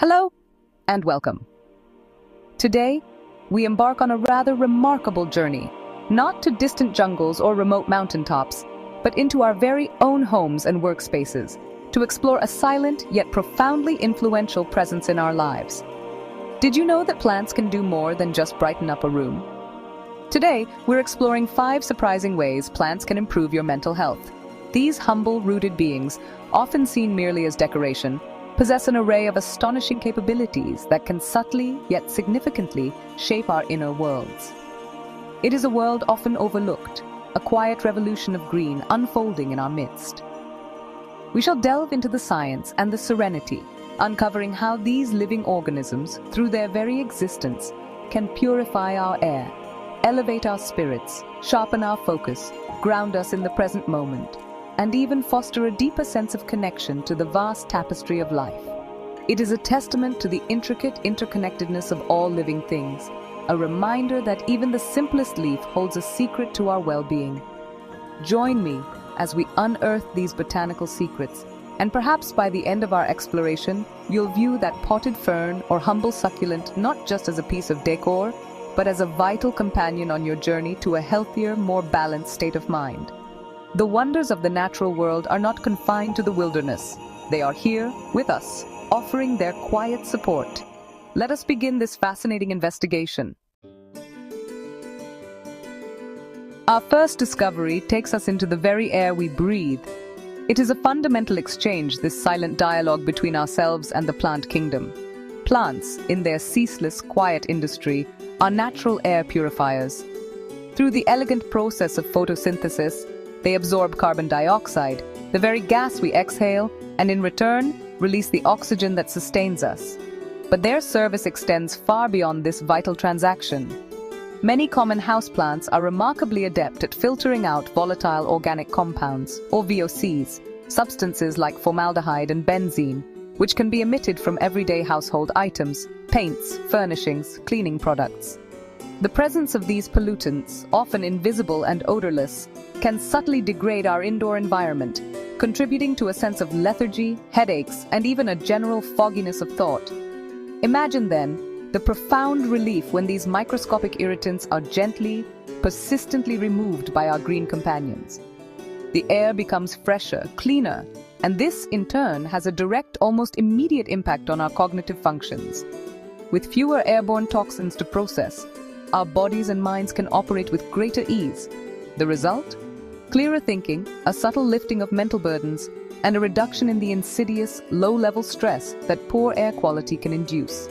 Hello and welcome. Today, we embark on a rather remarkable journey, not to distant jungles or remote mountaintops, but into our very own homes and workspaces, to explore a silent yet profoundly influential presence in our lives. Did you know that plants can do more than just brighten up a room? Today, we're exploring 5 surprising ways plants can improve your mental health. These humble, rooted beings, often seen merely as decoration, possess an array of astonishing capabilities that can subtly yet significantly shape our inner worlds. It is a world often overlooked, a quiet revolution of green unfolding in our midst. We shall delve into the science and the serenity, uncovering how these living organisms, through their very existence, can purify our air, elevate our spirits, sharpen our focus, ground us in the present moment, and even foster a deeper sense of connection to the vast tapestry of life. It is a testament to the intricate interconnectedness of all living things, a reminder that even the simplest leaf holds a secret to our well-being. Join me as we unearth these botanical secrets, and perhaps by the end of our exploration, you'll view that potted fern or humble succulent not just as a piece of decor, but as a vital companion on your journey to a healthier, more balanced state of mind. The wonders of the natural world are not confined to the wilderness. They are here with us, offering their quiet support. Let us begin this fascinating investigation. Our first discovery takes us into the very air we breathe. It is a fundamental exchange, this silent dialogue between ourselves and the plant kingdom. Plants, in their ceaseless, quiet industry, are natural air purifiers. Through the elegant process of photosynthesis, they absorb carbon dioxide, the very gas we exhale, and in return, release the oxygen that sustains us. But their service extends far beyond this vital transaction. Many common houseplants are remarkably adept at filtering out volatile organic compounds, or VOCs, substances like formaldehyde and benzene, which can be emitted from everyday household items, paints, furnishings, cleaning products. The presence of these pollutants, often invisible and odorless, can subtly degrade our indoor environment, contributing to a sense of lethargy, headaches, and even a general fogginess of thought. Imagine then the profound relief when these microscopic irritants are gently, persistently removed by our green companions. The air becomes fresher, cleaner, and this, in turn, has a direct, almost immediate impact on our cognitive functions. With fewer airborne toxins to process, our bodies and minds can operate with greater ease. The result? Clearer thinking, a subtle lifting of mental burdens, and a reduction in the insidious, low-level stress that poor air quality can induce.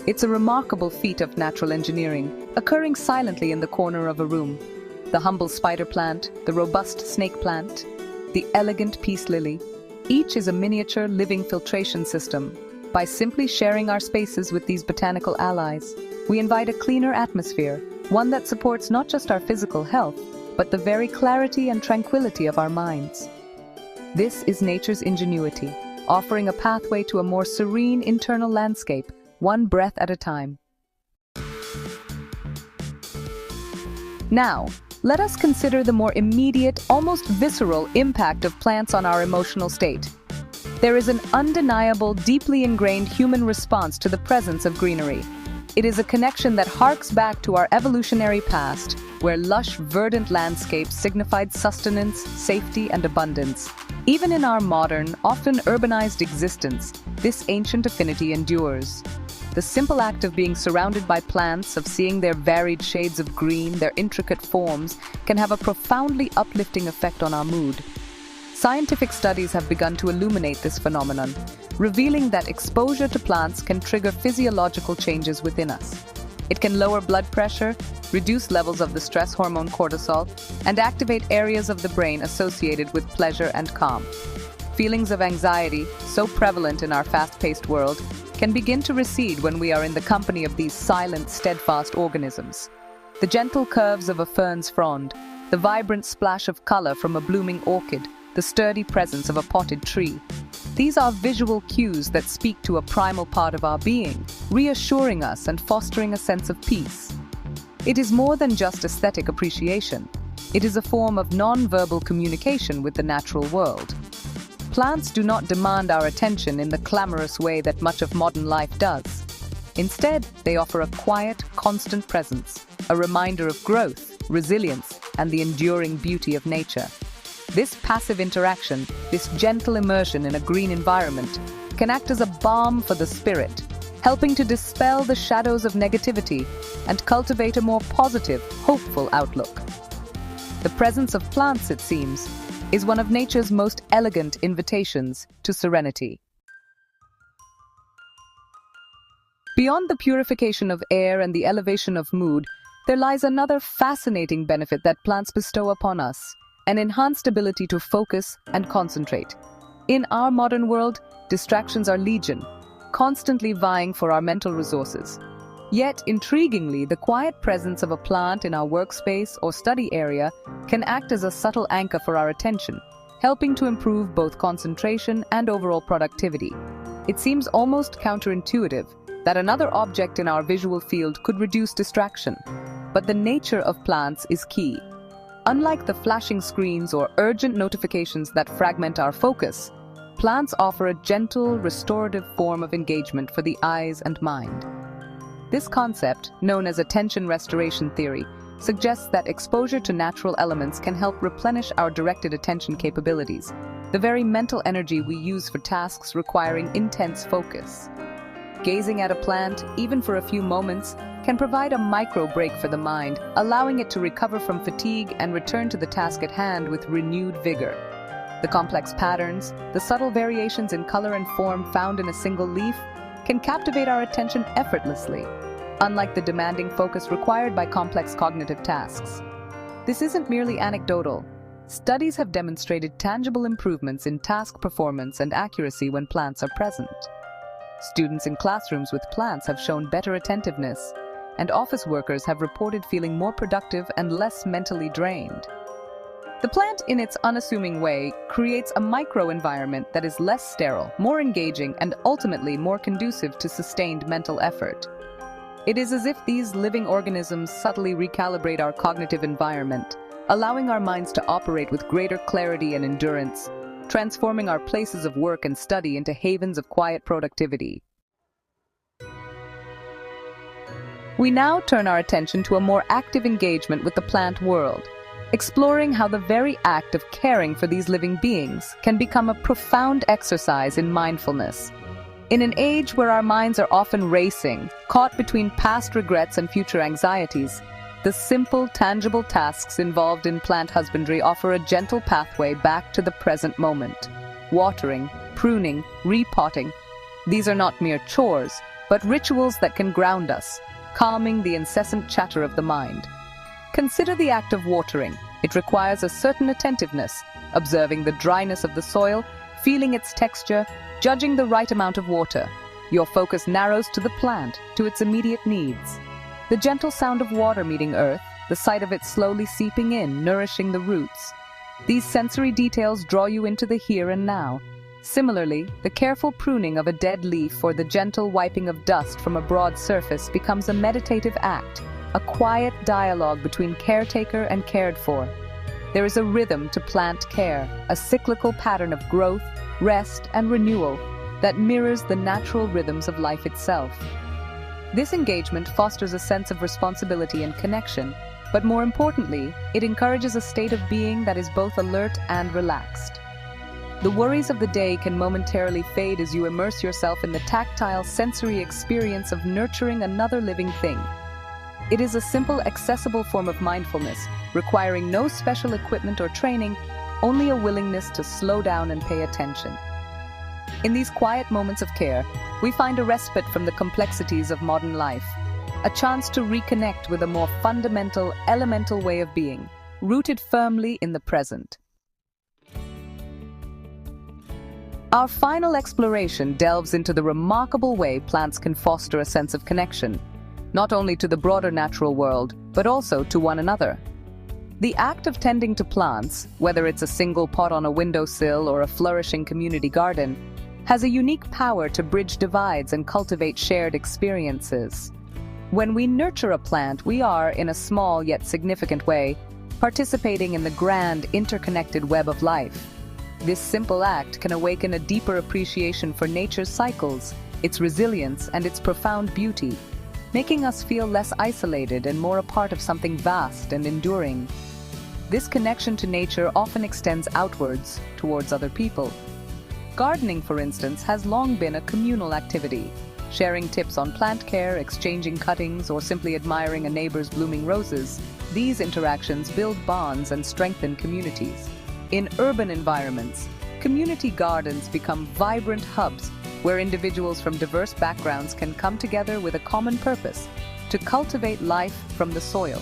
It's a remarkable feat of natural engineering, occurring silently in the corner of a room. The humble spider plant, the robust snake plant, the elegant peace lily, each is a miniature living filtration system. By simply sharing our spaces with these botanical allies, we invite a cleaner atmosphere, one that supports not just our physical health, but the very clarity and tranquility of our minds. This is nature's ingenuity, offering a pathway to a more serene internal landscape, one breath at a time. Now, let us consider the more immediate, almost visceral impact of plants on our emotional state. There is an undeniable, deeply ingrained human response to the presence of greenery. It is a connection that harks back to our evolutionary past, where lush, verdant landscapes signified sustenance, safety, and abundance. Even in our modern, often urbanized existence, this ancient affinity endures. The simple act of being surrounded by plants, of seeing their varied shades of green, their intricate forms, can have a profoundly uplifting effect on our mood. Scientific studies have begun to illuminate this phenomenon, revealing that exposure to plants can trigger physiological changes within us. It can lower blood pressure, reduce levels of the stress hormone cortisol, and activate areas of the brain associated with pleasure and calm. Feelings of anxiety, so prevalent in our fast-paced world, can begin to recede when we are in the company of these silent, steadfast organisms. The gentle curves of a fern's frond, the vibrant splash of color from a blooming orchid, the sturdy presence of a potted tree. These are visual cues that speak to a primal part of our being, reassuring us and fostering a sense of peace. It is more than just aesthetic appreciation. It is a form of non-verbal communication with the natural world. Plants do not demand our attention in the clamorous way that much of modern life does. Instead, they offer a quiet, constant presence, a reminder of growth, resilience, and the enduring beauty of nature. This passive interaction, this gentle immersion in a green environment, can act as a balm for the spirit, helping to dispel the shadows of negativity and cultivate a more positive, hopeful outlook. The presence of plants, it seems, is one of nature's most elegant invitations to serenity. Beyond the purification of air and the elevation of mood, there lies another fascinating benefit that plants bestow upon us: an enhanced ability to focus and concentrate. In our modern world, distractions are legion, constantly vying for our mental resources. Yet, intriguingly, the quiet presence of a plant in our workspace or study area can act as a subtle anchor for our attention, helping to improve both concentration and overall productivity. It seems almost counterintuitive that another object in our visual field could reduce distraction, but the nature of plants is key. Unlike the flashing screens or urgent notifications that fragment our focus, plants offer a gentle, restorative form of engagement for the eyes and mind. This concept, known as attention restoration theory, suggests that exposure to natural elements can help replenish our directed attention capabilities, the very mental energy we use for tasks requiring intense focus. Gazing at a plant, even for a few moments, can provide a micro break for the mind, allowing it to recover from fatigue and return to the task at hand with renewed vigor. The complex patterns, the subtle variations in color and form found in a single leaf, can captivate our attention effortlessly, unlike the demanding focus required by complex cognitive tasks. This isn't merely anecdotal. Studies have demonstrated tangible improvements in task performance and accuracy when plants are present. Students in classrooms with plants have shown better attentiveness, and office workers have reported feeling more productive and less mentally drained. The plant, in its unassuming way, creates a micro-environment that is less sterile, more engaging, and ultimately more conducive to sustained mental effort. It is as if these living organisms subtly recalibrate our cognitive environment, allowing our minds to operate with greater clarity and endurance, transforming our places of work and study into havens of quiet productivity. We now turn our attention to a more active engagement with the plant world, exploring how the very act of caring for these living beings can become a profound exercise in mindfulness. In an age where our minds are often racing, caught between past regrets and future anxieties, the simple, tangible tasks involved in plant husbandry offer a gentle pathway back to the present moment. Watering, pruning, repotting. These are not mere chores, but rituals that can ground us, calming the incessant chatter of the mind. Consider the act of watering. It requires a certain attentiveness, observing the dryness of the soil, feeling its texture, judging the right amount of water. Your focus narrows to the plant, to its immediate needs. The gentle sound of water meeting earth, the sight of it slowly seeping in, nourishing the roots. These sensory details draw you into the here and now. Similarly, the careful pruning of a dead leaf or the gentle wiping of dust from a broad surface becomes a meditative act, a quiet dialogue between caretaker and cared for. There is a rhythm to plant care, a cyclical pattern of growth, rest, and renewal that mirrors the natural rhythms of life itself. This engagement fosters a sense of responsibility and connection, but more importantly, it encourages a state of being that is both alert and relaxed. The worries of the day can momentarily fade as you immerse yourself in the tactile, sensory experience of nurturing another living thing. It is a simple, accessible form of mindfulness, requiring no special equipment or training, only a willingness to slow down and pay attention. In these quiet moments of care, we find a respite from the complexities of modern life, a chance to reconnect with a more fundamental, elemental way of being, rooted firmly in the present. Our final exploration delves into the remarkable way plants can foster a sense of connection, not only to the broader natural world, but also to one another. The act of tending to plants, whether it's a single pot on a windowsill or a flourishing community garden, has a unique power to bridge divides and cultivate shared experiences. When we nurture a plant, we are, in a small yet significant way, participating in the grand, interconnected web of life. This simple act can awaken a deeper appreciation for nature's cycles, its resilience, and its profound beauty, making us feel less isolated and more a part of something vast and enduring. This connection to nature often extends outwards, towards other people. Gardening, for instance, has long been a communal activity. Sharing tips on plant care, exchanging cuttings, or simply admiring a neighbor's blooming roses, these interactions build bonds and strengthen communities. In urban environments, community gardens become vibrant hubs where individuals from diverse backgrounds can come together with a common purpose: to cultivate life from the soil.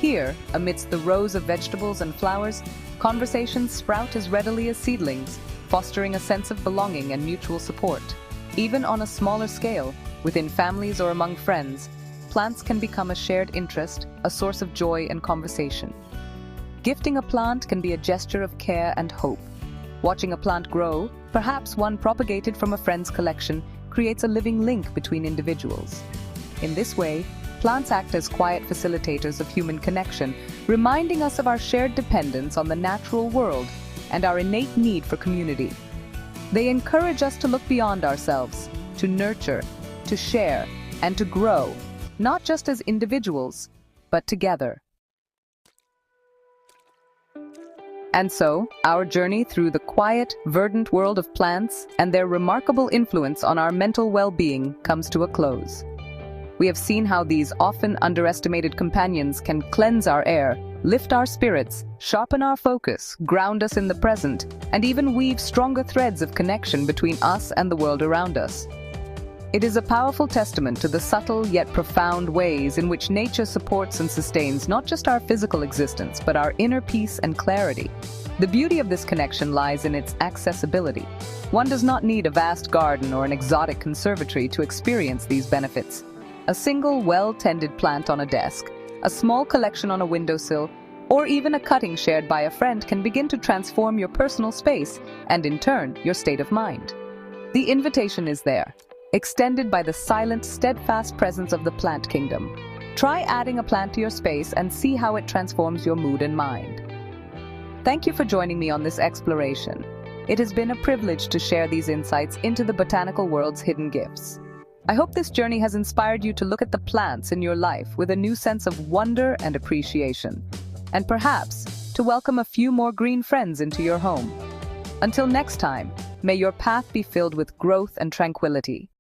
Here, amidst the rows of vegetables and flowers, conversations sprout as readily as seedlings, fostering a sense of belonging and mutual support. Even on a smaller scale, within families or among friends, plants can become a shared interest, a source of joy and conversation. Gifting a plant can be a gesture of care and hope. Watching a plant grow, perhaps one propagated from a friend's collection, creates a living link between individuals. In this way, plants act as quiet facilitators of human connection, reminding us of our shared dependence on the natural world and our innate need for community. They encourage us to look beyond ourselves, to nurture, to share, and to grow, not just as individuals, but together. And so, our journey through the quiet, verdant world of plants and their remarkable influence on our mental well-being comes to a close. We have seen how these often underestimated companions can cleanse our air, lift our spirits, sharpen our focus, ground us in the present, and even weave stronger threads of connection between us and the world around us. It is a powerful testament to the subtle yet profound ways in which nature supports and sustains not just our physical existence, but our inner peace and clarity. The beauty of this connection lies in its accessibility. One does not need a vast garden or an exotic conservatory to experience these benefits. A single well-tended plant on a desk, a small collection on a windowsill, or even a cutting shared by a friend can begin to transform your personal space and, in turn, your state of mind. The invitation is there, extended by the silent, steadfast presence of the plant kingdom. Try adding a plant to your space and see how it transforms your mood and mind. Thank you for joining me on this exploration. It has been a privilege to share these insights into the botanical world's hidden gifts. I hope this journey has inspired you to look at the plants in your life with a new sense of wonder and appreciation, and perhaps to welcome a few more green friends into your home. Until next time, may your path be filled with growth and tranquility.